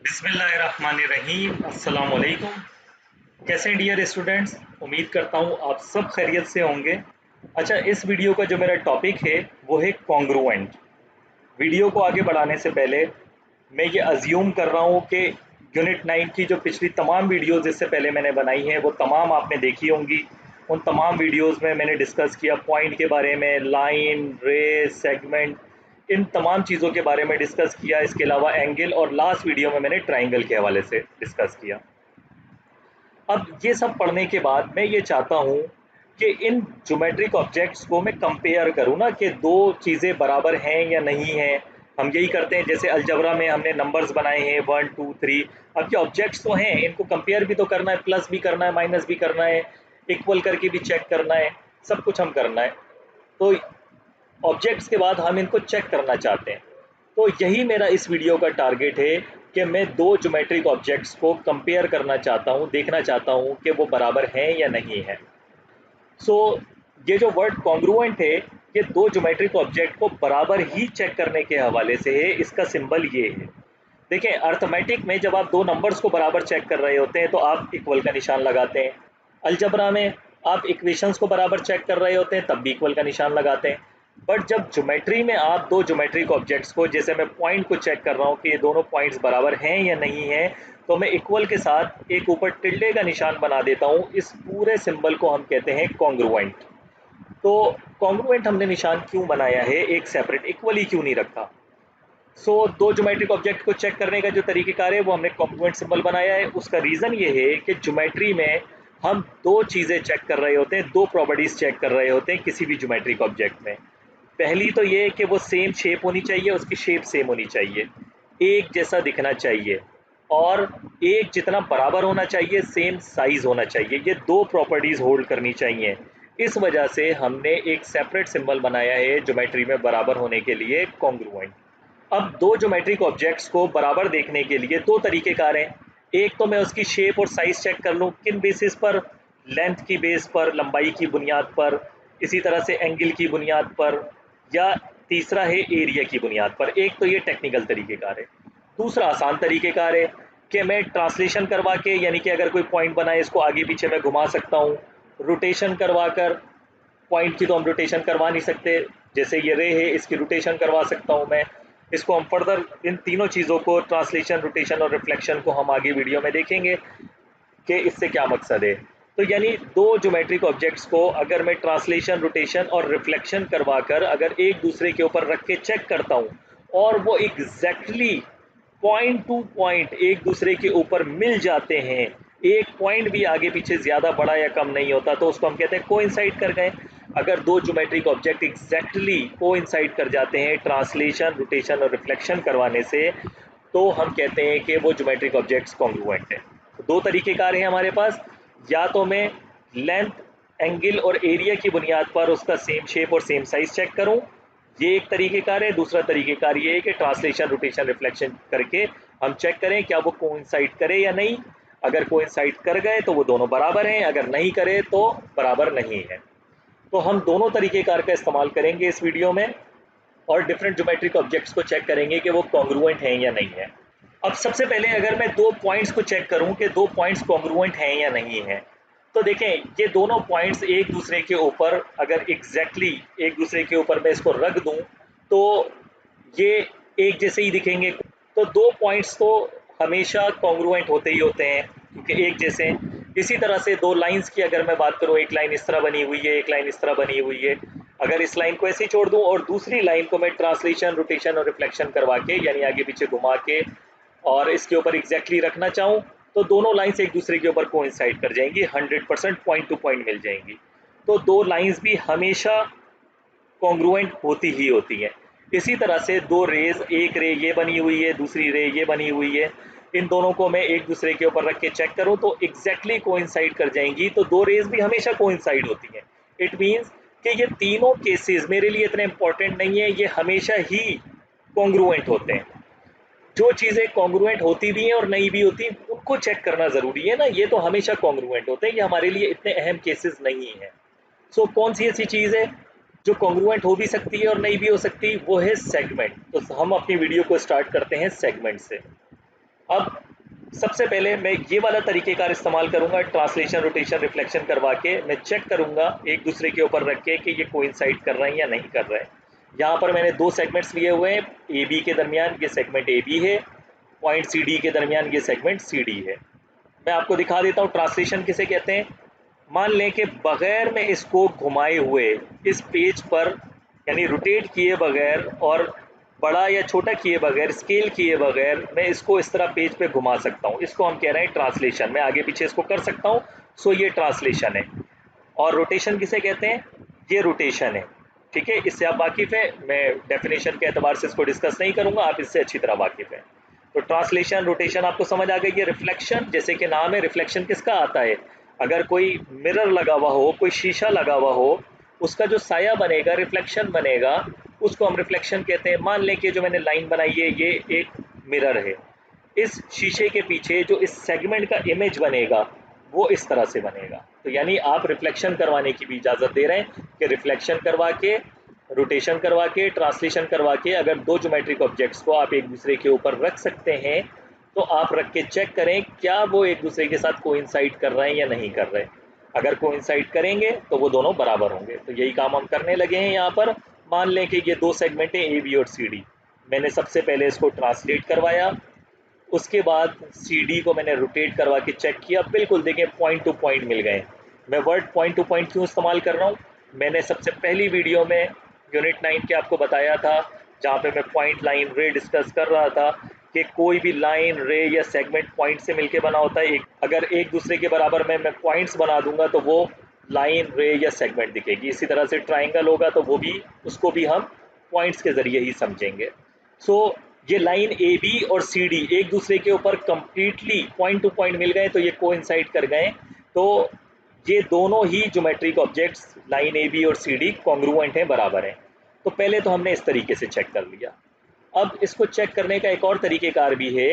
बिस्मिल्लाहिर्रहमानिर्रहीम। अस्सलाम वालेकुम। कैसे हैं डियर स्टूडेंट्स? उम्मीद करता हूँ आप सब खैरियत से होंगे। अच्छा, इस वीडियो का जो मेरा टॉपिक है वो है कॉन्ग्रुएंट। वीडियो को आगे बढ़ाने से पहले मैं ये अज्यूम कर रहा हूँ कि यूनिट 9 की जो पिछली तमाम वीडियोज़ इससे पहले मैंने बनाई हैं वो तमाम आपने देखी होंगी। उन तमाम वीडियोज़ में मैंने डिस्कस किया पॉइंट के बारे में, लाइन, रेस, सेगमेंट, इन तमाम चीज़ों के बारे में डिस्कस किया। इसके अलावा एंगल, और लास्ट वीडियो में मैंने ट्राइंगल के हवाले से डिस्कस किया। अब ये सब पढ़ने के बाद मैं ये चाहता हूँ कि इन ज्योमेट्रिक ऑब्जेक्ट्स को मैं कंपेयर करूँ ना, कि दो चीज़ें बराबर हैं या नहीं हैं। हम यही करते हैं, जैसे अलजबरा में हमने नंबर्स बनाए हैं 1 2 3। अब ये ऑब्जेक्ट्स तो हैं, इनको कंपेयर भी तो करना है, प्लस भी करना है, माइनस भी करना है, इक्वल करके भी चेक करना है, सब कुछ हम करना है। तो ऑब्जेक्ट्स के बाद हम इनको चेक करना चाहते हैं। तो यही मेरा इस वीडियो का टारगेट है कि मैं दो ज्योमेट्रिक ऑब्जेक्ट्स को कंपेयर करना चाहता हूँ, देखना चाहता हूँ कि वो बराबर हैं या नहीं है। सो ये जो वर्ड कॉन्ग्रुएंट है, ये दो ज्योमेट्रिक ऑब्जेक्ट को बराबर ही चेक करने के हवाले से है। इसका सिंबल ये है। देखें, अर्थमेटिक में जब आप दो नंबर्स को बराबर चेक कर रहे होते हैं तो आप इक्वल का निशान लगाते हैं। अलजबरा में आप इक्वेशंस को बराबर चेक कर रहे होते हैं तब भी इक्वल का निशान लगाते हैं। बट जब ज्योमेट्री में आप दो ज्योमेट्रिक ऑब्जेक्ट्स को, जैसे मैं पॉइंट को चेक कर रहा हूँ कि ये दोनों पॉइंट्स बराबर हैं या नहीं हैं, तो मैं इक्वल के साथ एक ऊपर टिल्डे का निशान बना देता हूँ। इस पूरे सिंबल को हम कहते हैं कॉन्ग्रुएंट। तो कॉन्ग्रुएंट हमने निशान क्यों बनाया है, एक सेपरेट इक्वल ही क्यों नहीं रखा? दो ज्योमेट्रिक ऑब्जेक्ट को चेक करने का जो तरीक़ेकार है वो हमने कॉन्ग्रुएंट सिंबल बनाया है। उसका रीज़न ये है कि ज्योमेट्री में हम दो चीज़ें चेक कर रहे होते हैं, दो प्रॉपर्टीज़ चेक कर रहे होते हैं किसी भी ज्योमेट्रिक ऑब्जेक्ट में। पहली तो ये कि वो सेम शेप होनी चाहिए, उसकी शेप सेम होनी चाहिए, एक जैसा दिखना चाहिए, और एक जितना बराबर होना चाहिए, सेम साइज़ होना चाहिए। ये दो प्रॉपर्टीज़ होल्ड करनी चाहिए। इस वजह से हमने एक सेपरेट सिंबल बनाया है ज्योमेट्री में बराबर होने के लिए, कॉन्ग्रुएंट। अब दो ज्योमेट्रिक ऑब्जेक्ट्स को बराबर देखने के लिए दो तरीक़ेकार हैं। एक तो मैं उसकी शेप और साइज़ चेक कर लूँ, किन बेसिस पर? लेंथ की बेस पर, लंबाई की बुनियाद पर, इसी तरह से एंगल की बुनियाद पर, या तीसरा है एरिया की बुनियाद पर। एक तो ये टेक्निकल तरीक़ेकार है। दूसरा आसान तरीक़ेकार है कि मैं ट्रांसलेशन करवा के, यानी कि अगर कोई पॉइंट बना है इसको आगे पीछे मैं घुमा सकता हूँ। रोटेशन करवा कर, पॉइंट की तो हम रोटेशन करवा नहीं सकते, जैसे ये रे है इसकी रोटेशन करवा सकता हूँ मैं। इसको हम फर्दर, इन तीनों चीज़ों को, ट्रांसलेशन, रोटेशन और रिफ्लेक्शन को, हम आगे वीडियो में देखेंगे कि इससे क्या मकसद है। तो यानी दो ज्योमेट्रिक ऑब्जेक्ट्स को अगर मैं ट्रांसलेशन, रोटेशन और रिफ्लेक्शन करवा कर अगर एक दूसरे के ऊपर रख के चेक करता हूँ और वो एग्जैक्टली पॉइंट टू पॉइंट एक दूसरे के ऊपर मिल जाते हैं, एक पॉइंट भी आगे पीछे ज़्यादा बड़ा या कम नहीं होता, तो उसको हम कहते हैं कोइंसाइड कर गए। अगर दो ज्योमेट्रिक ऑब्जेक्ट एग्जैक्टली कोइंसाइड कर जाते हैं ट्रांसलेशन, रोटेशन और रिफ्लेक्शन करवाने से, तो हम कहते हैं कि वो ज्योमेट्रिक ऑब्जेक्ट्स कॉन्ग्रुएंट हैं। तो दो तरीक़ेकार हैं हमारे पास। या तो मैं लेंथ, एंगल और एरिया की बुनियाद पर उसका सेम शेप और सेम साइज़ चेक करूं, ये एक तरीक़ेकार है। दूसरा तरीक़ेकार ये है कि ट्रांसलेशन, रोटेशन, रिफ्लेक्शन करके हम चेक करें क्या वो कोइंसाइड करे या नहीं। अगर कोइंसाइड कर गए तो वो दोनों बराबर हैं, अगर नहीं करे तो बराबर नहीं है। तो हम दोनों तरीक़ेकार का इस्तेमाल करेंगे इस वीडियो में, और डिफरेंट ज्योमेट्रिक ऑब्जेक्ट्स को चेक करेंगे कि वो कॉन्ग्रुएंट हैं या नहीं है। अब सबसे पहले अगर मैं दो पॉइंट्स को चेक करूं कि दो पॉइंट्स कॉन्ग्रुएंट हैं या नहीं है, तो देखें ये दोनों पॉइंट्स एक दूसरे के ऊपर अगर एग्जैक्टली एक दूसरे के ऊपर मैं इसको रख दूं तो ये एक जैसे ही दिखेंगे। तो दो पॉइंट्स तो हमेशा कॉन्ग्रुएंट होते ही होते हैं क्योंकि एक जैसे हैं। इसी तरह से दो लाइंस की अगर मैं बात करूं, एक लाइन इस तरह बनी हुई है, एक लाइन इस तरह बनी हुई है। अगर इस लाइन को ऐसे ही छोड़ दूं और दूसरी लाइन को मैं ट्रांसलेशन, रोटेशन और रिफ्लेक्शन करवा के, यानी आगे पीछे घुमा के और इसके ऊपर एग्जैक्टली रखना चाहूँ, तो दोनों लाइंस एक दूसरे के ऊपर कोइंसाइड कर जाएंगी, 100% पॉइंट टू पॉइंट मिल जाएंगी। तो दो लाइंस भी हमेशा कॉन्ग्रुएंट होती ही होती है। इसी तरह से दो रेज, एक रे ये बनी हुई है, दूसरी रे ये बनी हुई है, इन दोनों को मैं एक दूसरे के ऊपर रख के चेक करूं तो एग्जैक्टली कोइंसाइड कर जाएंगी। तो दो रेज भी हमेशा कोइंसाइड होती हैं। इट मीन्स कि ये तीनों केसेस मेरे लिए इतने इंपॉर्टेंट नहीं है, ये हमेशा ही कॉन्ग्रुएंट होते हैं। जो चीज़ें कॉन्ग्रुएंट होती भी हैं और नहीं भी होती उनको चेक करना ज़रूरी है ना, ये तो हमेशा कॉन्ग्रुएंट होते हैं, ये हमारे लिए इतने अहम केसेस नहीं हैं। कौन सी ऐसी चीज़ है जो कॉन्ग्रुएंट हो भी सकती है और नहीं भी हो सकती? वो है सेगमेंट। तो हम अपनी वीडियो को स्टार्ट करते हैं सेगमेंट से। अब सबसे पहले मैं ये वाला तरीक़ेकार इस्तेमाल करूँगा, ट्रांसलेशन, रोटेशन, रिफ्लेक्शन करवा के मैं चेक करूँगा एक दूसरे के ऊपर रख के कि ये कोइंसाइड कर रहे हैं या नहीं कर रहे हैं। यहाँ पर मैंने 2 सेगमेंट्स लिए हुए हैं, ए बी के दरमियान ये सेगमेंट ए बी है, पॉइंट सी डी के दरमियान ये सेगमेंट सी डी है। मैं आपको दिखा देता हूँ ट्रांसलेशन किसे कहते हैं। मान लें कि बगैर में इसको घुमाए हुए इस पेज पर, यानी रोटेट किए बगैर और बड़ा या छोटा किए बगैर, स्केल किए बगैर मैं इसको इस तरह पेज पे घुमा सकता हूँ, इसको हम कह रहे हैं ट्रांसलेशन। मैं आगे पीछे इसको कर सकता हूँ, सो ये ट्रांसलेशन है। और रोटेशन किसे कहते हैं, ये रोटेशन है। ठीक है, इससे आप वाकिफ़ हैं, मैं डेफिनेशन के एतबार से इसको डिस्कस नहीं करूँगा, आप इससे अच्छी तरह वाकिफ़ हैं। तो ट्रांसलेशन, रोटेशन आपको समझ आ गई। ये रिफ्लेक्शन, जैसे कि नाम है, रिफ्लेक्शन किसका आता है, अगर कोई मिरर लगा हुआ हो, कोई शीशा लगा हुआ हो, उसका जो साया बनेगा, रिफ्लेक्शन बनेगा, उसको हम रिफ्लेक्शन कहते हैं। मान लें कि जो मैंने लाइन बनाई है ये एक मिरर है, इस शीशे के पीछे जो इस सेगमेंट का इमेज बनेगा वो इस तरह से बनेगा। तो यानी आप रिफ्लेक्शन करवाने की भी इजाज़त दे रहे हैं कि रिफ्लेक्शन करवा के, रोटेशन करवा के, ट्रांसलेशन करवा के अगर दो ज्योमेट्रिक ऑब्जेक्ट्स को आप एक दूसरे के ऊपर रख सकते हैं तो आप रख के चेक करें क्या वो एक दूसरे के साथ कोइंसाइड कर रहे हैं या नहीं कर रहे। अगर कोइंसाइड करेंगे तो वो दोनों बराबर होंगे। तो यही काम हम करने लगे हैं यहाँ पर। मान लें कि ये 2 सेगमेंट हैं ए बी और सी डी। मैंने सबसे पहले इसको ट्रांसलेट करवाया, उसके बाद CD को मैंने रोटेट करवा के चेक किया, बिल्कुल देखें पॉइंट टू पॉइंट मिल गए। मैं वर्ड पॉइंट टू पॉइंट क्यों इस्तेमाल कर रहा हूँ, मैंने सबसे पहली वीडियो में यूनिट 9 के आपको बताया था, जहाँ पे मैं पॉइंट लाइन रे डिस्कस कर रहा था कि कोई भी लाइन रे या सेगमेंट पॉइंट से मिलके बना होता है। अगर एक दूसरे के बराबर में मैं पॉइंट्स बना दूंगा तो वो लाइन रे या सेगमेंट दिखेगी। इसी तरह से ट्राइंगल होगा तो वो भी, उसको भी हम पॉइंट्स के ज़रिए ही समझेंगे। सो ये लाइन ए बी और सी डी एक दूसरे के ऊपर कंप्लीटली पॉइंट टू पॉइंट मिल गए, तो ये कोइंसाइड कर गए। तो ये दोनों ही geometric objects line A B और सी डी कॉन्ग्रुएंट हैं, बराबर हैं। तो पहले तो हमने इस तरीके से चेक कर लिया। अब इसको चेक करने का एक और तरीक़ेकार भी है,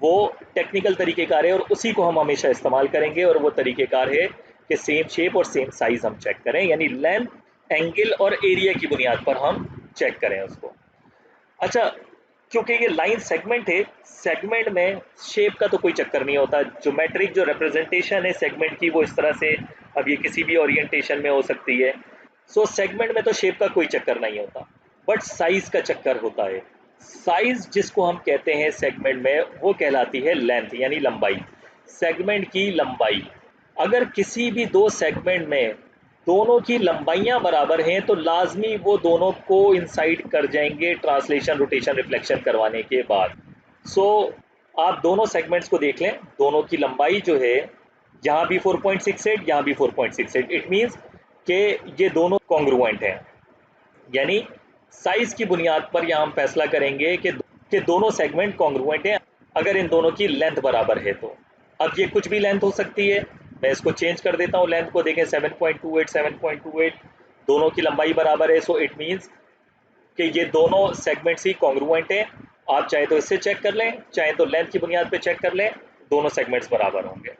वो टेक्निकल तरीक़ेकार है और उसी को हम हमेशा इस्तेमाल करेंगे, और वो तरीक़ेकार है कि सेम शेप और सेम साइज़ हम चेक करें, यानी लेंथ, एंगल और एरिया की बुनियाद पर हम चेक करें उसको। अच्छा, क्योंकि ये लाइन सेगमेंट है, सेगमेंट में शेप का तो कोई चक्कर नहीं होता। ज्योमेट्रिक जो रिप्रेजेंटेशन है सेगमेंट की वो इस तरह से, अब ये किसी भी ओरिएंटेशन में हो सकती है। सो सेगमेंट में तो शेप का कोई चक्कर नहीं होता, बट साइज का चक्कर होता है। साइज जिसको हम कहते हैं सेगमेंट में, वो कहलाती है लेंथ, यानी लंबाई, सेगमेंट की लंबाई। अगर किसी भी दो सेगमेंट में दोनों की लंबाइयां बराबर हैं तो लाजमी वो दोनों को इंसाइड कर जाएंगे ट्रांसलेशन, रोटेशन, रिफ्लेक्शन करवाने के बाद। सो आप दोनों सेगमेंट्स को देख लें, दोनों की लंबाई जो है, यहाँ भी 4.68, यहाँ भी 4.68, इट मीन्स कि ये दोनों कॉन्ग्रुएंट हैं। यानी साइज की बुनियाद पर यहाँ हम फैसला करेंगे कि दोनों सेगमेंट कॉन्ग्रुएंट हैं अगर इन दोनों की लेंथ बराबर है तो। अब ये कुछ भी लेंथ हो सकती है, मैं इसको चेंज कर देता हूँ लेंथ को, देखें 7.28, 7.28, दोनों की लंबाई बराबर है। सो इट मीन्स कि ये दोनों सेगमेंट्स ही कॉन्ग्रुएंट हैं। आप चाहे तो इससे चेक कर लें, चाहे तो लेंथ की बुनियाद पे चेक कर लें, दोनों सेगमेंट्स बराबर होंगे।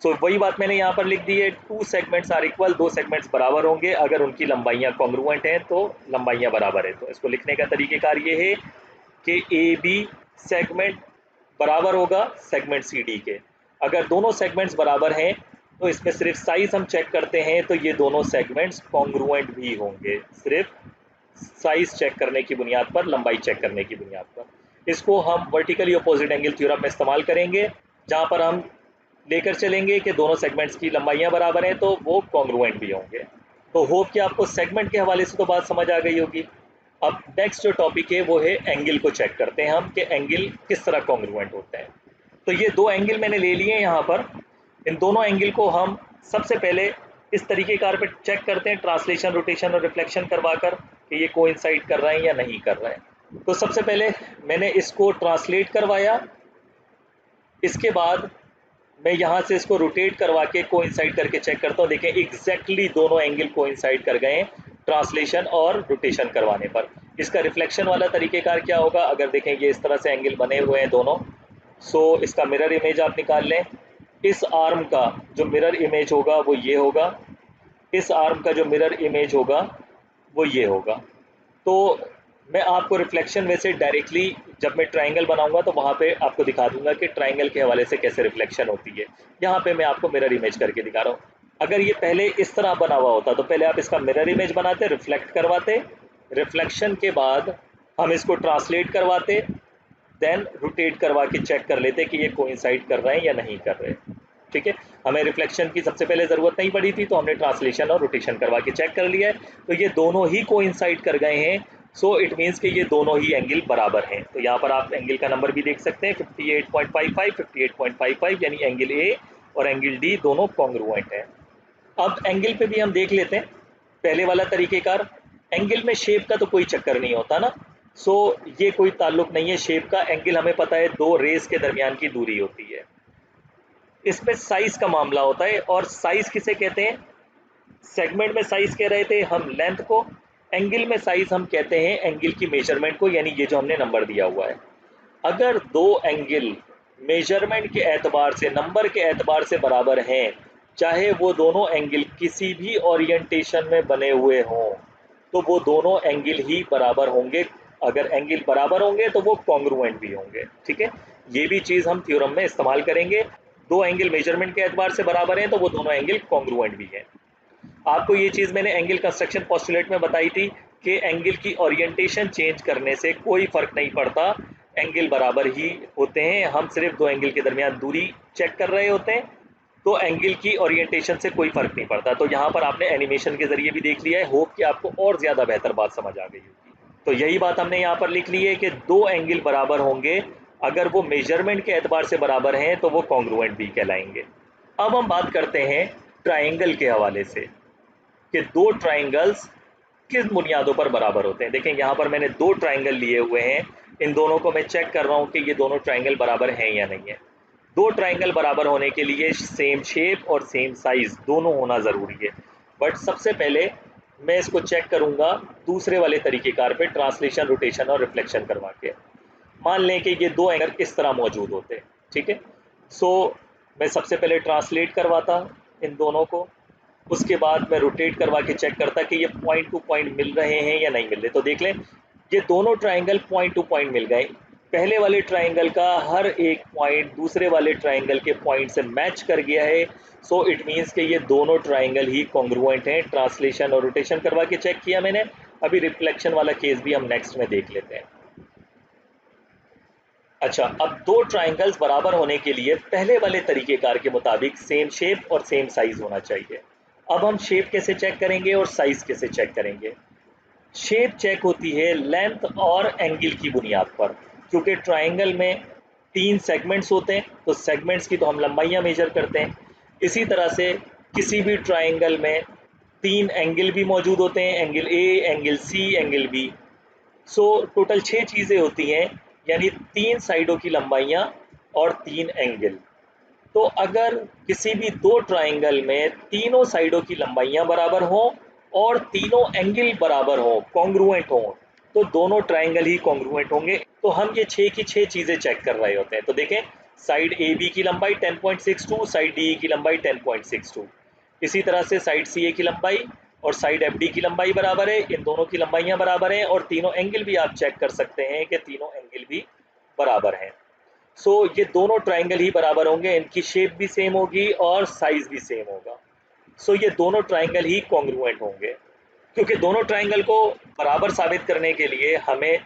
सो वही बात मैंने यहाँ पर लिख दी है, 2 सेगमेंट्स आर इक्वल, 2 सेगमेंट्स बराबर होंगे अगर उनकी लंबाइयाँ कॉन्ग्रुएंट हैं, तो लंबाइयाँ बराबर है। तो इसको लिखने का तरीक़ेकार ये है कि ए बी सेगमेंट बराबर होगा सेगमेंट सी डी के। अगर दोनों सेगमेंट्स बराबर हैं तो इसमें सिर्फ साइज हम चेक करते हैं, तो ये दोनों सेगमेंट्स कॉन्ग्रुएंट भी होंगे, सिर्फ साइज चेक करने की बुनियाद पर, लंबाई चेक करने की बुनियाद पर। इसको हम वर्टिकली अपोजिट एंगल थ्योरम में इस्तेमाल करेंगे, जहाँ पर हम लेकर चलेंगे कि दोनों सेगमेंट्स की लंबाइयाँ बराबर हैं तो वो कॉन्ग्रुएंट भी होंगे। तो होप कि आपको सेगमेंट के हवाले से तो बात समझ आ गई होगी। अब नेक्स्ट जो टॉपिक है वो है एंगल को चेक करते हैं हम कि एंगल किस तरह कॉन्ग्रुएंट होते हैं। तो ये 2 एंगल मैंने ले लिए यहाँ पर। इन दोनों एंगल को हम सबसे पहले इस तरीक़ेकार पे चेक करते हैं, ट्रांसलेशन, रोटेशन और रिफ्लेक्शन करवा कर, कि ये कोइंसाइड कर रहे हैं या नहीं कर रहे हैं। तो सबसे पहले मैंने इसको ट्रांसलेट करवाया, इसके बाद मैं यहाँ से इसको रोटेट करवा के कोइंसाइड करके चेक करता हूँ। देखें एग्जैक्टली दोनों एंगल कोइंसाइड कर गए ट्रांसलेशन और रोटेशन करवाने पर। इसका रिफ्लेक्शन वाला तरीक़ेकार क्या होगा, अगर देखें ये इस तरह से एंगल बने हुए हैं दोनों, सो इसका मिरर इमेज आप निकाल लें। इस आर्म का जो मिरर इमेज होगा वो ये होगा, इस आर्म का जो मिरर इमेज होगा वो ये होगा। तो मैं आपको रिफ्लेक्शन वैसे डायरेक्टली जब मैं ट्राइंगल बनाऊंगा तो वहाँ पे आपको दिखा दूंगा कि ट्राइंगल के हवाले से कैसे रिफ्लेक्शन होती है। यहाँ पे मैं आपको मिरर इमेज करके दिखा रहा हूँ। अगर ये पहले इस तरह बना हुआ होता तो पहले आप इसका मिरर इमेज बनाते, रिफ्लेक्ट करवाते, रिफ्लेक्शन के बाद हम इसको ट्रांसलेट करवाते, देन रोटेट करवा के चेक कर लेते कि ये कोइंसाइड कर रहे हैं या नहीं कर रहे। ठीक है, हमें रिफ्लेक्शन की सबसे पहले ज़रूरत नहीं पड़ी थी तो हमने ट्रांसलेशन और रोटेशन करवा के चेक कर लिया है, तो ये दोनों ही कोइंसाइड कर गए हैं। सो इट मीन्स कि ये दोनों ही एंगल बराबर हैं। तो यहाँ पर आप एंगल का नंबर भी देख सकते हैं 58.55, 58.55, यानी एंगल ए और एंगल डी दोनों कॉन्ग्रुएंट हैं। अब एंगल पे भी हम देख लेते हैं पहले वाला तरीकेकार। एंगल में शेप का तो कोई चक्कर नहीं होता ना, सो ये कोई ताल्लुक नहीं है शेप का। एंगल हमें पता है दो रेस के दरमियान की दूरी होती है। इसमें साइज का मामला होता है, और साइज किसे कहते हैं? सेगमेंट में साइज कह रहे थे हम लेंथ को, एंगल में साइज हम कहते हैं एंगल की मेजरमेंट को, यानी ये जो हमने नंबर दिया हुआ है। अगर दो एंगल मेजरमेंट के एतबार से, नंबर के एतबार से बराबर हैं, चाहे वो दोनों एंगल किसी भी ओरिएंटेशन में बने हुए हों, तो वो दोनों एंगल ही बराबर होंगे। अगर एंगल बराबर होंगे तो वो कॉन्ग्रुएंट भी होंगे। ठीक है, ये भी चीज़ हम थ्योरम में इस्तेमाल करेंगे। दो एंगल मेजरमेंट के एतबार से बराबर हैं तो वो दोनों एंगल कॉन्ग्रुएंट भी हैं। आपको ये चीज़ मैंने एंगल कंस्ट्रक्शन पोस्टुलेट में बताई थी कि एंगल की ओरिएंटेशन चेंज करने से कोई फ़र्क नहीं पड़ता, एंगल बराबर ही होते हैं। हम सिर्फ दो एंगल के दरमियान दूरी चेक कर रहे होते हैं, तो एंगल की ओरिएंटेशन से कोई फ़र्क नहीं पड़ता। तो यहाँ पर आपने एनिमेशन के ज़रिए भी देख लिया है, होप कि आपको और ज़्यादा बेहतर बात समझ आ गई होगी। तो यही बात हमने यहाँ पर लिख ली है कि दो एंगल बराबर होंगे, अगर वो मेजरमेंट के एतबार से बराबर हैं तो वो कॉन्ग्रुएंट भी कहलाएंगे। अब हम बात करते हैं ट्राइंगल के हवाले से कि दो ट्राइंगल्स किस बुनियादों पर बराबर होते हैं। देखें यहाँ पर मैंने दो ट्राइंगल लिए हुए हैं, इन दोनों को मैं चेक कर रहा हूँ कि ये दोनों ट्राइंगल बराबर हैं या नहीं है। दो ट्राइंगल बराबर होने के लिए सेम शेप और सेम साइज दोनों होना ज़रूरी है। बट सबसे पहले मैं इसको चेक करूँगा दूसरे वाले तरीक़ेकार पे, ट्रांसलेशन, रोटेशन और रिफ्लेक्शन करवा के। मान लें कि ये दो एंगल इस तरह मौजूद होते हैं। ठीक है, सो मैं सबसे पहले ट्रांसलेट करवाता इन दोनों को, उसके बाद मैं रोटेट करवा के चेक करता कि ये पॉइंट टू पॉइंट मिल रहे हैं या नहीं मिल रहे। तो देख लें ये दोनों ट्राइंगल पॉइंट टू पॉइंट मिल गए। पहले वाले ट्राइंगल का हर एक पॉइंट दूसरे वाले ट्राइंगल के पॉइंट से मैच कर गया है। सो इट मीन्स कि ये दोनों ट्राइंगल ही कॉन्ग्रुएंट हैं। ट्रांसलेशन और रोटेशन करवा के चेक किया मैंने। अभी रिफ्लेक्शन वाला केस भी हम नेक्स्ट में देख लेते हैं। अच्छा, अब दो ट्राइंगल्स बराबर होने के लिए पहले वाले तरीकेकार के मुताबिक सेम शेप और सेम साइज होना चाहिए। अब हम शेप कैसे चेक करेंगे और साइज कैसे चेक करेंगे? शेप चेक होती है लेंथ और एंगल की बुनियाद पर, क्योंकि ट्राइंगल में तीन सेगमेंट्स होते हैं, तो सेगमेंट्स की तो हम लंबाइयाँ मेजर करते हैं। इसी तरह से किसी भी ट्राइंगल में तीन एंगल भी मौजूद होते हैं, angle A, angle C, angle B. So total 6 चीज़ें होती हैं, यानी तीन साइडों की लंबाइयाँ और तीन एंगल। तो अगर किसी भी दो ट्राइंगल में तीनों साइडों की लंबाइयाँ बराबर हों और तीनों एंगल बराबर हों, कॉन्ग्रुएंट हों, तो दोनों ट्राइंगल ही कॉन्ग्रुएंट होंगे। तो हम ये 6 की 6 चीज़ें चेक कर रहे होते हैं। तो देखें, साइड ए बी की लंबाई 10.62, साइड डी की लंबाई 10.62, इसी तरह से साइड सी ए की लंबाई और साइड एफ डी की लंबाई बराबर है। इन दोनों की लंबाइयाँ बराबर हैं और तीनों एंगल भी आप चेक कर सकते हैं कि तीनों एंगल भी बराबर हैं। सो ये दोनों ट्राइंगल ही बराबर होंगे, इनकी शेप भी सेम होगी और साइज भी सेम होगा। सो ये दोनों ट्राइंगल ही कॉन्ग्रुएंट होंगे, क्योंकि दोनों ट्राइंगल को बराबर साबित करने के लिए हमें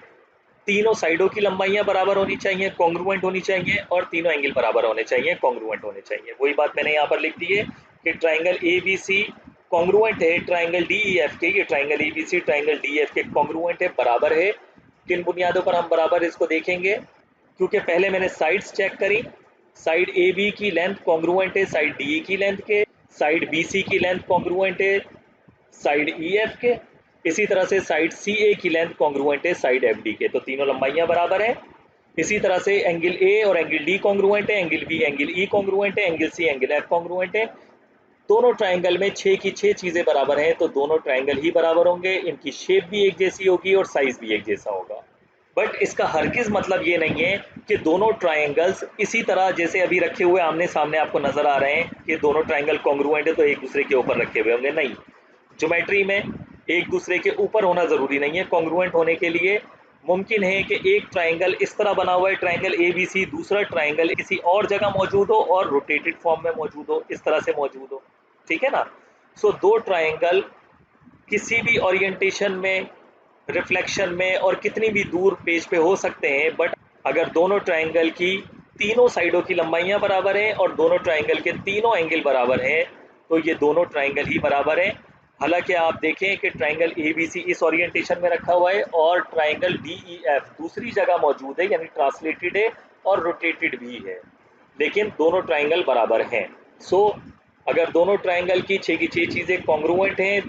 तीनों साइडों की लंबाइयाँ बराबर होनी चाहिए, कॉन्ग्रुएंट होनी चाहिए, और तीनों एंगल बराबर होने चाहिए, कॉन्ग्रुएंट होने चाहिए। वही बात मैंने यहाँ पर लिख दी है कि triangle A B C congruent है ट्राइंगल डी ई एफ के। ये triangle A B C triangle D F के कॉन्ग्रुएंट है, बराबर है। किन बुनियादों पर हम बराबर इसको देखेंगे? क्योंकि पहले मैंने साइड्स चेक करी, साइड ए बी की लेंथ कॉन्ग्रुएंट है साइड डी की लेंथ के, साइड बी सी की लेंथ कॉन्ग्रुएंट है साइड ई एफ के, इसी तरह से साइड सी ए की लेंथ कॉन्ग्रुएंट है साइड एफ डी के। तो तीनों लंबाइयाँ बराबर हैं। इसी तरह से एंगल ए और एंगल डी कॉन्ग्रुएंट है, angle B angle E congruent है, angle C angle F congruent है। दोनों ट्राइंगल में 6 की 6 चीज़ें बराबर हैं, तो दोनों ट्राइंगल ही बराबर होंगे। इनकी शेप भी एक जैसी होगी और साइज भी एक जैसा होगा। बट इसका हरगिज़ मतलब ये नहीं है कि दोनों ट्राइंगल्स इसी तरह जैसे अभी रखे हुए आमने सामने आपको नज़र आ रहे हैं कि दोनों ट्राइंगल कॉन्ग्रुएंट है तो एक दूसरे के ऊपर रखे हुए होंगे। नहीं, ज्योमेट्री में एक दूसरे के ऊपर होना ज़रूरी नहीं है। कॉन्ग्रुएंट होने के लिए मुमकिन है कि एक ट्राइंगल इस तरह बना हुआ है, ट्राइंगल ABC, दूसरा ट्राइंगल किसी और जगह मौजूद हो और रोटेटेड फॉर्म में मौजूद हो, इस तरह से मौजूद हो, ठीक है ना। सो दो ट्राइंगल किसी भी ओरिएंटेशन में, रिफ्लेक्शन में और कितनी भी दूर पेज पे हो सकते हैं, बट अगर दोनों ट्राइंगल की तीनों साइडों की लंबाइयां बराबर हैं और दोनों ट्राइंगल के तीनों एंगल बराबर हैं, तो ये दोनों ट्राइंगल ही बराबर हैं। हालांकि आप देखें कि ट्राइंगल ABC इस ओरिएंटेशन में रखा हुआ है और ट्राइंगल DEF दूसरी जगह मौजूद है, यानी ट्रांसलेटेड है और रोटेटेड भी है, लेकिन दोनों ट्राइंगल बराबर हैं। सो अगर दोनों ट्राइंगल की छः चीज़ें कॉन्ग्रुएंट हैं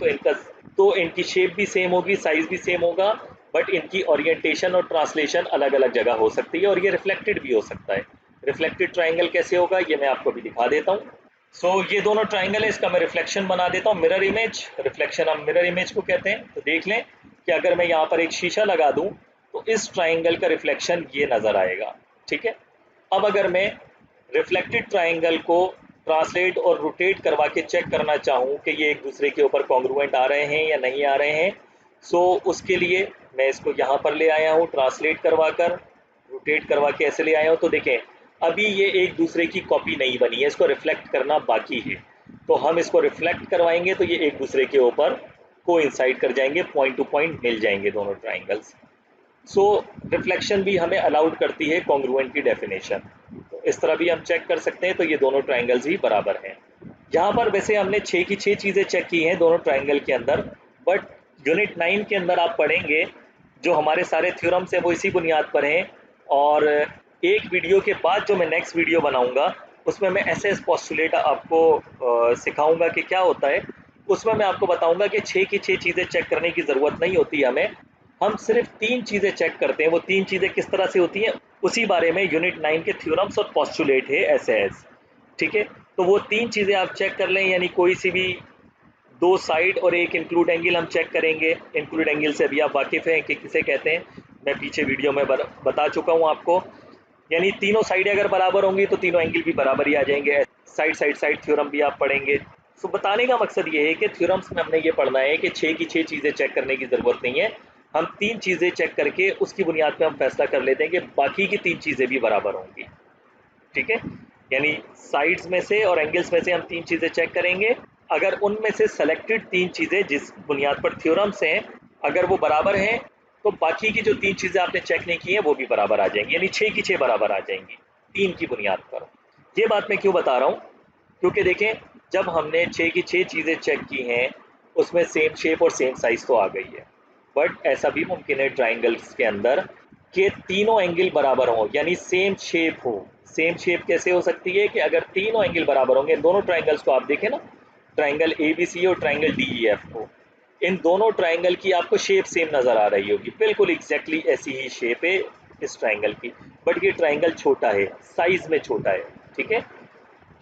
तो इनकी शेप भी सेम होगी, साइज भी सेम होगा, बट इनकी ओरिएंटेशन और ट्रांसलेशन अलग अलग जगह हो सकती है और ये रिफ्लेक्टेड भी हो सकता है। रिफ्लेक्टेड ट्राइंगल कैसे होगा ये मैं आपको भी दिखा देता हूँ। सो ये दोनों ट्राइंगल है, इसका मैं रिफ्लेक्शन बना देता हूँ, मिरर इमेज। रिफ्लेक्शन हम मिरर इमेज को कहते हैं। तो देख लें कि अगर मैं यहाँ पर एक शीशा लगा दूँ तो इस ट्राइंगल का रिफ्लेक्शन ये नज़र आएगा, ठीक है। अब अगर मैं रिफ्लेक्टेड ट्राइंगल को ट्रांसलेट और रोटेट करवा के चेक करना चाहूँ कि ये एक दूसरे के ऊपर कॉन्ग्रुएंट आ रहे हैं या नहीं आ रहे हैं, सो उसके लिए मैं इसको यहाँ पर ले आया हूँ, ट्रांसलेट करवा कर रोटेट करवा के ऐसे ले आया हूँ। तो देखें अभी ये एक दूसरे की कॉपी नहीं बनी है, इसको रिफ्लेक्ट करना बाकी है। तो हम इसको रिफ्लेक्ट करवाएंगे तो ये एक दूसरे के ऊपर कोइंसाइड कर जाएंगे, पॉइंट टू पॉइंट मिल जाएंगे दोनों ट्राइंगल्स। सो रिफ्लेक्शन भी हमें अलाउड करती है कॉन्ग्रुएंट की डेफिनेशन। तो इस तरह भी हम चेक कर सकते हैं, तो ये दोनों ट्राइंगल्स भी बराबर हैं। यहाँ पर वैसे हमने 6 की 6 चीज़ें चेक की हैं दोनों ट्राइंगल के अंदर, बट यूनिट 9 के अंदर आप पढ़ेंगे जो हमारे सारे थ्योरम्स हैं वो इसी बुनियाद पर हैं। और एक वीडियो के बाद जो मैं नेक्स्ट वीडियो बनाऊंगा उसमें मैं एसएस पोस्टुलेट आपको सिखाऊंगा कि क्या होता है। उसमें मैं आपको बताऊंगा कि 6 की 6 चीज़ें चेक करने की ज़रूरत नहीं होती हमें, हम सिर्फ 3 चीज़ें चेक करते हैं। वो 3 चीज़ें किस तरह से होती हैं उसी बारे में यूनिट 9 के थ्योरम्स और पोस्टुलेट है एसएस, ठीक है। तो वो 3 चीज़ें आप चेक कर लें, यानी कोई सी भी दो साइड और एक इंक्लूड एंगल हम चेक करेंगे। इंक्लूड एंगल से अभी आप वाकिफ़ हैं कि किसे कहते हैं, मैं पीछे वीडियो में बता चुका हूँ आपको। यानी तीनों साइडें अगर बराबर होंगी तो तीनों एंगल भी बराबर ही आ जाएंगे। साइड साइड साइड थ्योरम भी आप पढ़ेंगे। तो बताने का मकसद ये है कि थ्योरम्स में हमने ये पढ़ना है कि 6 की 6 चीज़ें चेक करने की ज़रूरत नहीं है, हम 3 चीज़ें चेक करके उसकी बुनियाद पे हम फैसला कर लेते हैं कि बाकी की 3 चीज़ें भी बराबर होंगी, ठीक है। यानी साइड्स में से और एंगल्स में से हम 3 चीज़ें चेक करेंगे, अगर उनमें से सेलेक्टेड 3 चीज़ें जिस बुनियाद पर थ्योरम्स हैं अगर वो बराबर हैं तो बाकी की जो 3 चीज़ें आपने चेक नहीं की हैं वो भी बराबर आ जाएंगी, यानी 6 की 6 बराबर आ जाएंगी 3 की बुनियाद पर। ये बात मैं क्यों बता रहा हूँ, क्योंकि देखें जब हमने 6 की 6 चीज़ें चेक की हैं उसमें सेम शेप और सेम साइज़ तो आ गई है, बट ऐसा भी मुमकिन है ट्राइंगल्स के अंदर कि तीनों एंगल बराबर हों, यानी सेम शेप हो। सेम शेप कैसे हो सकती है कि अगर तीनों एंगल बराबर होंगे, इन दोनों ट्राइंगल्स को आप देखें ना, ट्राइंगल ABC और ट्राइंगल DEF को, इन दोनों ट्राइंगल की आपको शेप सेम नज़र आ रही होगी, बिल्कुल एग्जैक्टली ऐसी ही शेप है इस ट्राइंगल की, बट ये ट्राइंगल छोटा है, साइज में छोटा है, ठीक है।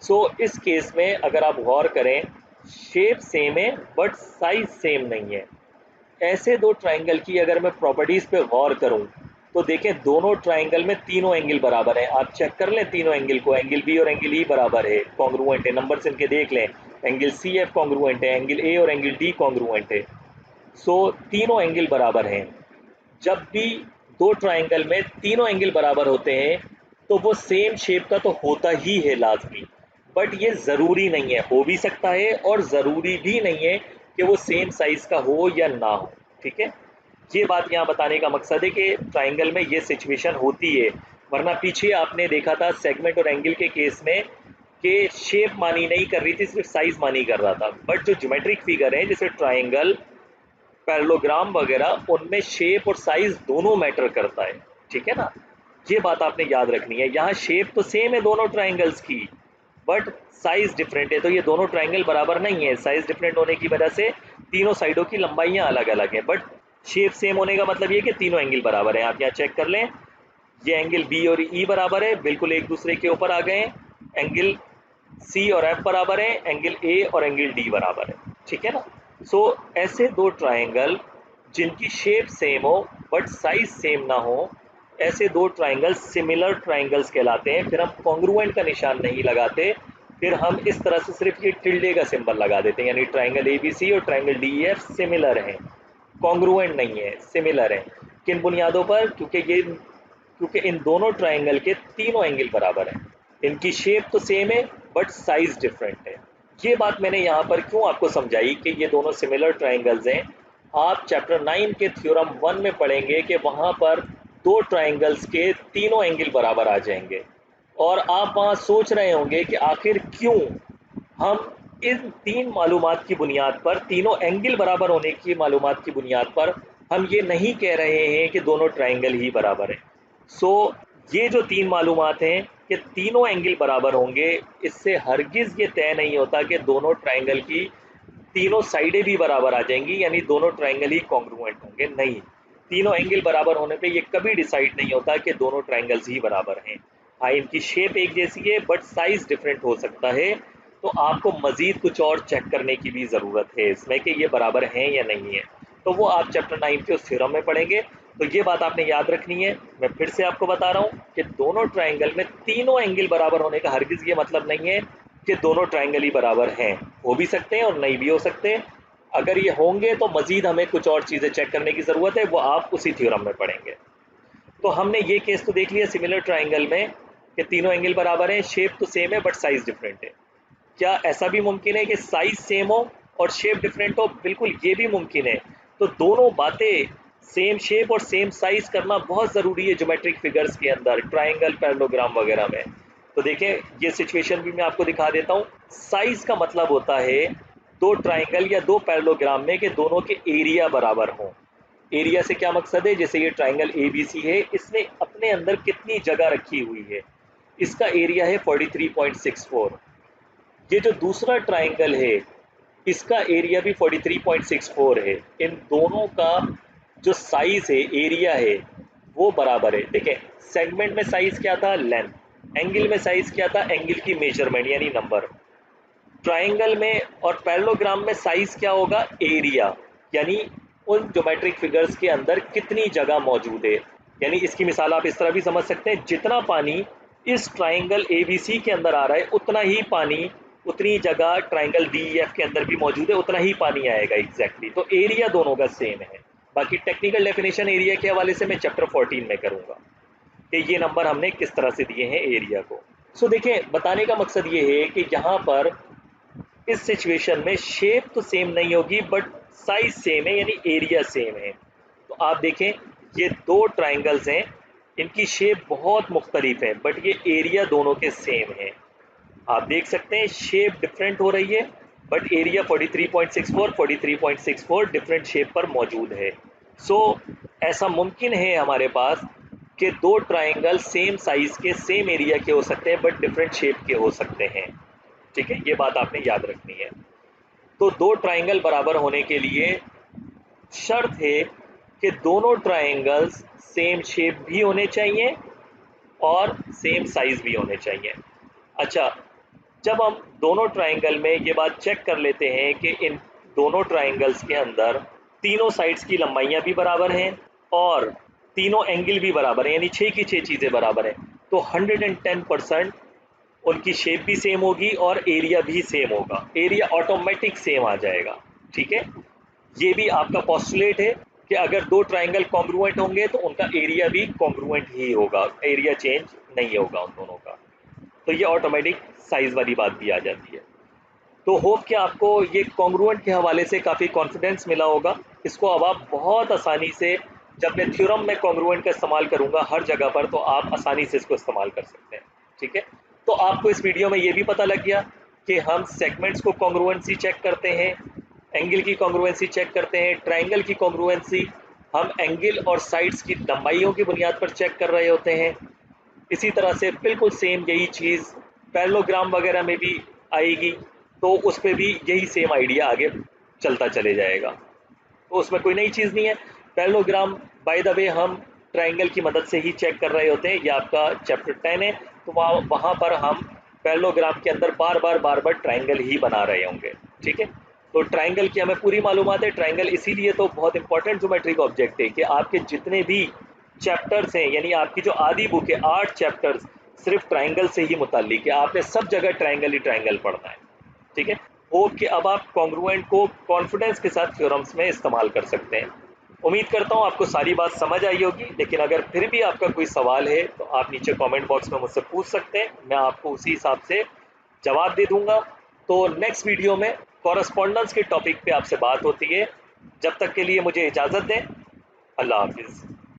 सो इस केस में अगर आप गौर करें शेप सेम है बट साइज सेम नहीं है। ऐसे दो ट्राइंगल की अगर मैं प्रॉपर्टीज़ पे गौर करूं तो देखें दोनों ट्राइंगल में तीनों एंगल बराबर हैं। आप चेक कर लें तीनों एंगल को, एंगल बी और एंगल ई बराबर है, कॉन्ग्रुएंट है, नंबर से इनके देख लें, एंगल सी एफ कॉन्ग्रुएंट है, एंगल ए और एंगल डी कॉन्ग्रुएंट है। सो तीनों एंगल बराबर हैं। जब भी दो ट्राइंगल में तीनों एंगल बराबर होते हैं तो वो सेम शेप का तो होता ही है लाजमी, बट ये ज़रूरी नहीं है, हो भी सकता है और ज़रूरी भी नहीं है कि वो सेम साइज़ का हो या ना हो, ठीक है। ये बात यहाँ बताने का मकसद है कि ट्राइंगल में ये सिचुएशन होती है, वरना पीछे आपने देखा था सेगमेंट और एंगल के केस में कि शेप मानी नहीं कर रही थी, सिर्फ साइज़ मानी कर रहा था। बट जो ज्योमेट्रिक फिगर है जैसे ट्राइंगल, पैरेललोग्राम वगैरह, उनमें शेप और साइज दोनों मैटर करता है, ठीक है ना। ये बात आपने याद रखनी है। यहाँ शेप तो सेम है दोनों ट्राइंगल्स की, बट साइज डिफरेंट है, तो ये दोनों ट्राइंगल बराबर नहीं है। साइज डिफरेंट होने की वजह से तीनों साइडों की लंबाइयाँ अलग अलग हैं, बट शेप सेम होने का मतलब ये कि तीनों एंगल बराबर हैं। आप यहाँ चेक कर लें, ये एंगल बी और ई बराबर है, बिल्कुल एक दूसरे के ऊपर आ गए। एंगल सी और एफ बराबर है, एंगल ए और एंगल डी बराबर है, ठीक है ना। सो ऐसे दो ट्राइंगल जिनकी शेप सेम हो बट साइज सेम ना हो, ऐसे दो ट्राइंगल सिमिलर ट्राइंगल्स कहलाते हैं। फिर हम कॉन्ग्रुएंट का निशान नहीं लगाते, फिर हम इस तरह से सिर्फ ये टिल्डे का सिंबल लगा देते हैं, यानी ट्राइंगल ABC और ट्राइंगल DEF सिमिलर हैं, कॉन्ग्रुएंट नहीं है, सिमिलर है। किन बुनियादों पर? क्योंकि इन दोनों ट्राइंगल के तीनों एंगल बराबर हैं। इनकी शेप तो सेम है बट साइज डिफरेंट है। ये बात मैंने यहाँ पर क्यों आपको समझाई कि ये दोनों सिमिलर ट्राइंगल्स हैं। आप चैप्टर 9 के थ्योरम 1 में पढ़ेंगे कि वहाँ पर दो ट्राइंगल्स के तीनों एंगल बराबर आ जाएंगे, और आप वहाँ सोच रहे होंगे कि आखिर क्यों हम इन तीन मालूमात की बुनियाद पर, तीनों एंगल बराबर होने की मालूमात की बुनियाद पर, हम ये नहीं कह रहे हैं कि दोनों ट्राइंगल ही बराबर हैं। सो ये जो तीन मालूमात हैं कि तीनों एंगल बराबर होंगे, इससे हरगिज़ ये तय नहीं होता कि दोनों ट्राइंगल की तीनों साइडें भी बराबर आ जाएंगी, यानी दोनों ट्राइंगल ही कॉन्ग्रुएंट होंगे। नहीं, तीनों एंगल बराबर होने पे ये कभी डिसाइड नहीं होता कि दोनों ट्राइंगल्स ही बराबर हैं। हाँ, इनकी शेप एक जैसी है बट साइज डिफरेंट हो सकता है, तो आपको मज़ीद कुछ और चेक करने की भी ज़रूरत है इसमें कि ये बराबर हैं या नहीं है। तो वो आप चैप्टर 9 के उस थ्योरम में पढ़ेंगे। तो ये बात आपने याद रखनी है। मैं फिर से आपको बता रहा हूँ कि दोनों ट्राइंगल में तीनों एंगल बराबर होने का हरगिज़ ये मतलब नहीं है कि दोनों ट्राइंगल ही बराबर हैं। हो भी सकते हैं और नहीं भी हो सकते। अगर ये होंगे तो मज़ीद हमें कुछ और चीज़ें चेक करने की ज़रूरत है, वो आप उसी थ्योरम में पढ़ेंगे। तो हमने ये केस तो देख लिया सिमिलर ट्राइंगल में कि तीनों एंगल बराबर हैं, शेप तो सेम है बट साइज डिफरेंट है। क्या ऐसा भी मुमकिन है कि साइज सेम हो और शेप डिफरेंट हो? बिल्कुल, ये भी मुमकिन है। तो दोनों बातें, सेम शेप और सेम साइज करना बहुत ज़रूरी है ज्योमेट्रिक फिगर्स के अंदर, ट्राइंगल, पैरेललोग्राम वगैरह में। तो देखें, ये सिचुएशन भी मैं आपको दिखा देता हूँ। साइज का मतलब होता है दो ट्राइंगल या दो पैरेललोग्राम में कि दोनों के एरिया बराबर हों। एरिया से क्या मकसद है? जैसे ये ट्राइंगल ए बी सी है, इसने अपने अंदर कितनी जगह रखी हुई है, इसका एरिया है 43.64। ये जो दूसरा ट्राइंगल है, इसका एरिया भी 43.64 है। इन दोनों का जो साइज है, एरिया है, वो बराबर है। देखें, सेगमेंट में साइज क्या था? लेंथ। एंगल में साइज क्या था? एंगल की मेजरमेंट यानी नंबर। ट्राइंगल में और पैरेललोग्राम में साइज क्या होगा? एरिया, यानी उन ज्योमेट्रिक फिगर्स के अंदर कितनी जगह मौजूद है। यानी इसकी मिसाल आप इस तरह भी समझ सकते हैं, जितना पानी इस ट्राइंगल ए बी सी के अंदर आ रहा है, उतना ही पानी, उतनी जगह ट्राइंगल डी ई एफ के अंदर भी मौजूद है, उतना ही पानी आएगा एग्जैक्टली। तो एरिया दोनों का सेम है। बाकी टेक्निकल डेफिनेशन एरिया के हवाले से मैं चैप्टर 14 में करूंगा कि ये नंबर हमने किस तरह से दिए हैं एरिया को। सो देखें, बताने का मकसद ये है कि यहाँ पर इस सिचुएशन में शेप तो सेम नहीं होगी बट साइज सेम है, यानी एरिया सेम है। तो आप देखें, ये दो ट्राइंगल्स हैं, इनकी शेप बहुत मुख्तलिफ है बट ये एरिया दोनों के सेम है। आप देख सकते हैं शेप डिफरेंट हो रही है बट एरिया 43.64 डिफरेंट शेप पर मौजूद है। सो ऐसा मुमकिन है हमारे पास कि दो ट्राइंगल सेम साइज के, सेम एरिया के हो सकते हैं बट डिफरेंट शेप के हो सकते हैं। ठीक है, ये बात आपने याद रखनी है। तो दो ट्राइंगल बराबर होने के लिए शर्त है कि दोनों ट्राइंगल्स सेम शेप भी होने चाहिए और सेम साइज भी होने चाहिए। अच्छा, जब हम दोनों ट्राइंगल में ये बात चेक कर लेते हैं कि इन दोनों ट्राइंगल्स के अंदर तीनों साइड्स की लंबाइयाँ भी बराबर हैं और तीनों एंगल भी बराबर हैं, यानी 6 की 6 चीज़ें बराबर हैं, तो 110% उनकी शेप भी सेम होगी और एरिया भी सेम होगा। एरिया ऑटोमेटिक सेम आ जाएगा। ठीक है, ये भी आपका पोस्टुलेट है कि अगर दो ट्राइंगल कॉन्ग्रुएंट होंगे तो उनका एरिया भी कॉन्ग्रुएंट ही होगा, एरिया चेंज नहीं होगा उन दोनों का। तो ये ऑटोमेटिक साइज वाली बात भी आ जाती है। तो होप कि आपको ये कॉन्ग्रुएंट के हवाले से काफ़ी कॉन्फिडेंस मिला होगा। इसको अब आप बहुत आसानी से, जब मैं थ्योरम में कॉन्ग्रुएंट का इस्तेमाल करूंगा हर जगह पर, तो आप आसानी से इसको इस्तेमाल कर सकते हैं। ठीक है, तो आपको इस वीडियो में ये भी पता लग गया कि हम सेगमेंट्स को कॉन्ग्रुएंसी चेक करते हैं, एंगल की कॉन्ग्रुएंसी चेक करते हैं, ट्राइंगल की कॉन्ग्रुएंसी हम एंगल और साइड्स की लंबाइयों की बुनियाद पर चेक कर रहे होते हैं। इसी तरह से बिल्कुल सेम यही चीज़ पैरेललोग्राम वगैरह में भी आएगी, तो उस पर भी यही सेम आइडिया आगे चलता चले जाएगा। तो उसमें कोई नई चीज़ नहीं है। पैरेललोग्राम बाय द वे हम ट्राइंगल की मदद से ही चेक कर रहे होते हैं। ये आपका चैप्टर 10 है, तो वहाँ पर हम पैरेललोग्राम के अंदर बार बार ट्राइंगल ही बना रहे होंगे। ठीक है, तो ट्राइंगल की हमें पूरी मालूमात है। ट्राइंगल इसीलिए तो बहुत इंपॉर्टेंट ज्योमेट्रिक ऑब्जेक्ट है कि आपके जितने भी चैप्टर्स हैं, यानी आपकी जो आधी बुक है 8 चैप्टर्स सिर्फ ट्राइंगल से ही मुताल्लिक है। आपने सब जगह ट्राइंगल ही ट्राइंगल पढ़ना है। ठीक है, होप कि अब आप कॉन्ग्रुएंट को कॉन्फिडेंस के साथ थ्योरम्स में इस्तेमाल कर सकते हैं। उम्मीद करता हूँ आपको सारी बात समझ आई होगी, लेकिन अगर फिर भी आपका कोई सवाल है तो आप नीचे कमेंट बॉक्स में मुझसे पूछ सकते हैं, मैं आपको उसी हिसाब से जवाब दे दूंगा। तो नेक्स्ट वीडियो में कॉरेस्पॉन्डेंस के टॉपिक पे आपसे बात होती है। जब तक के लिए मुझे इजाज़त दें। अल्लाह हाफिज़।